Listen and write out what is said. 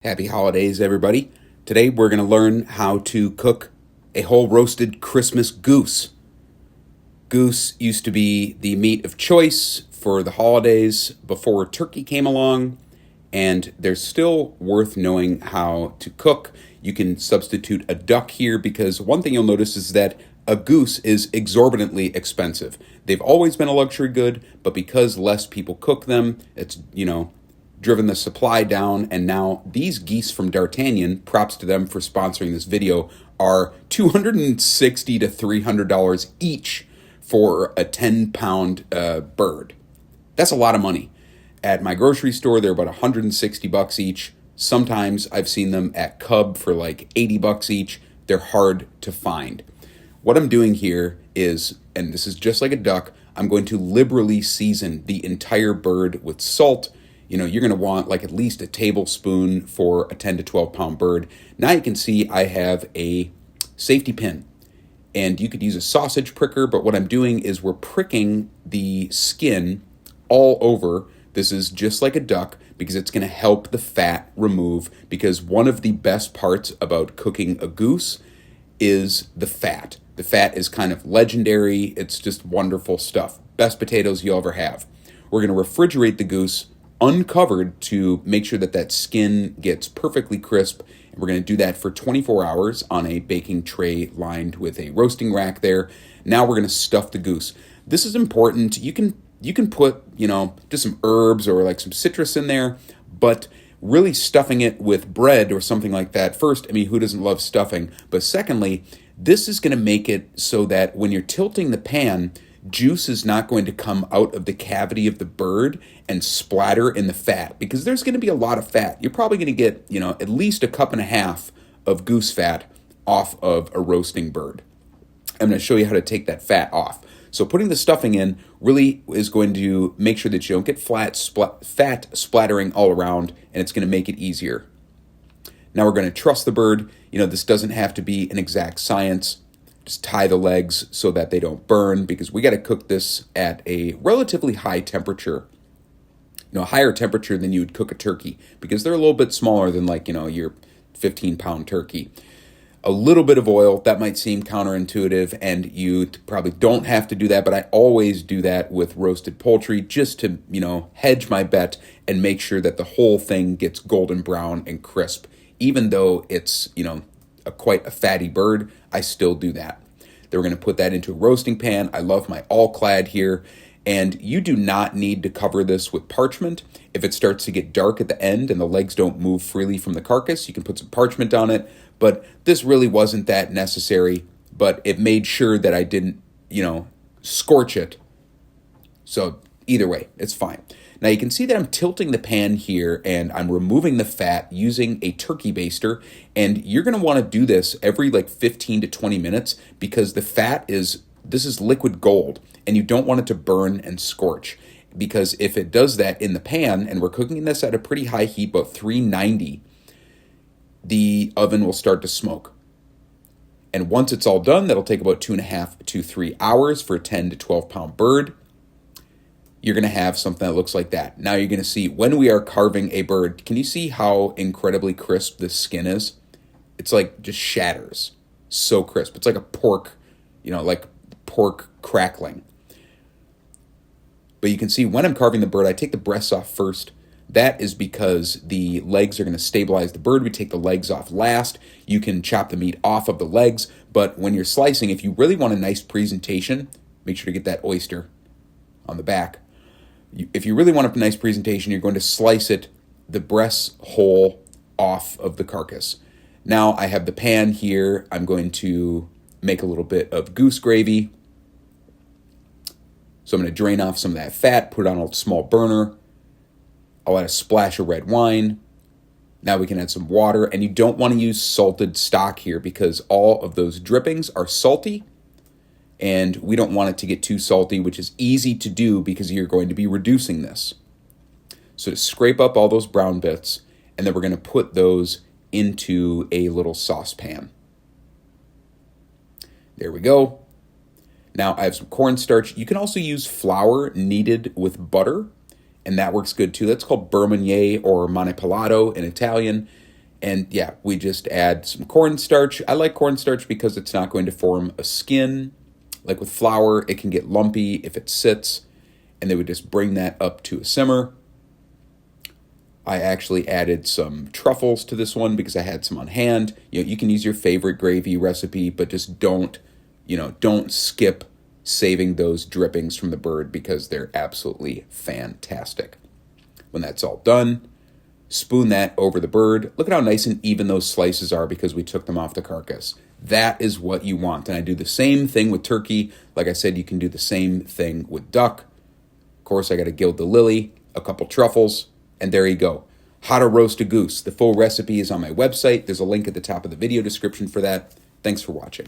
Happy holidays, everybody. Today we're going to learn how to cook a whole roasted Christmas goose. Goose used to be the meat of choice for the holidays before turkey came along, and they're still worth knowing how to cook. You can substitute a duck here because one thing you'll notice is that a goose is exorbitantly expensive. They've always been a luxury good, but because less people cook them, it's, driven the supply down, and now these geese from Dartagnan, props to them for sponsoring this video, are $260 to $300 each for a 10-pound bird. That's a lot of money. At my grocery store, they're about 160 bucks each. Sometimes I've seen them at Cub for like 80 bucks each. They're hard to find. What I'm doing here is, and this is just like a duck, I'm going to liberally season the entire bird with salt. You're going to want like at least a tablespoon for a 10 to 12 pound bird. Now you can see I have a safety pin, and you could use a sausage pricker, but what I'm doing is we're pricking the skin all over. This is just like a duck because it's going to help the fat remove, because one of the best parts about cooking a goose is the fat. The fat is kind of legendary. It's just wonderful stuff. Best potatoes you'll ever have. We're going to refrigerate the goose uncovered to make sure that skin gets perfectly crisp. And we're going to do that for 24 hours on a baking tray lined with a roasting rack there. Now we're going to stuff the goose. This is important. You can put, just some herbs or like some citrus in there, but really stuffing it with bread or something like that. First, who doesn't love stuffing? But secondly, this is going to make it so that when you're tilting the pan, juice is not going to come out of the cavity of the bird and splatter in the fat, because there's going to be a lot of fat. You're probably going to get, at least a cup and a half of goose fat off of a roasting bird. I'm going to show you how to take that fat off. So putting the stuffing in really is going to make sure that you don't get fat splattering all around, and it's going to make it easier. Now we're going to truss the bird. This doesn't have to be an exact science. Just tie the legs so that they don't burn, because we got to cook this at a relatively high temperature. A higher temperature than you would cook a turkey, because they're a little bit smaller than your 15-pound turkey. A little bit of oil, that might seem counterintuitive, and you probably don't have to do that, but I always do that with roasted poultry just to, hedge my bet and make sure that the whole thing gets golden brown and crisp. Even though it's, quite a fatty bird, I still do that. Then we're going to put that into a roasting pan. I love my all-clad here, and you do not need to cover this with parchment. If it starts to get dark at the end and the legs don't move freely from the carcass, you can put some parchment on it, but this really wasn't that necessary, but it made sure that I didn't, scorch it. So either way, it's fine. Now you can see that I'm tilting the pan here and I'm removing the fat using a turkey baster, and you're going to want to do this every 15 to 20 minutes, because the fat this is liquid gold, and you don't want it to burn and scorch, because if it does that in the pan, and we're cooking this at a pretty high heat, about 390, the oven will start to smoke. And once it's all done, that'll take about 2.5 to 3 hours for a 10 to 12 pound bird. You're going to have something that looks like that. Now you're going to see when we are carving a bird, can you see how incredibly crisp this skin is? It's just shatters. So crisp. It's like a pork, like pork crackling. But you can see when I'm carving the bird, I take the breasts off first. That is because the legs are going to stabilize the bird. We take the legs off last. You can chop the meat off of the legs, but when you're slicing, if you really want a nice presentation, make sure to get that oyster on the back. If you really want a nice presentation, you're going to slice it, the breasts whole, off of the carcass. Now I have the pan here. I'm going to make a little bit of goose gravy. So I'm going to drain off some of that fat, put it on a small burner. I'll add a splash of red wine. Now we can add some water, and you don't want to use salted stock here because all of those drippings are salty, and we don't want it to get too salty, which is easy to do because you're going to be reducing this. So to scrape up all those brown bits, and then we're going to put those into a little saucepan. There we go. Now I have some cornstarch. You can also use flour kneaded with butter, and that works good too. That's called beurre meunier or manipolato in Italian. And yeah, we just add some cornstarch. I like cornstarch because it's not going to form a skin. Like with flour, it can get lumpy if it sits. And they would just bring that up to a simmer. I actually added some truffles to this one because I had some on hand. You can use your favorite gravy recipe, but just don't skip saving those drippings from the bird because they're absolutely fantastic. When that's all done, spoon that over the bird. Look at how nice and even those slices are because we took them off the carcass. That is what you want. And I do the same thing with turkey. Like I said, you can do the same thing with duck. Of course, I got to gild the lily, a couple truffles, and there you go. How to roast a goose. The full recipe is on my website. There's a link at the top of the video description for that. Thanks for watching.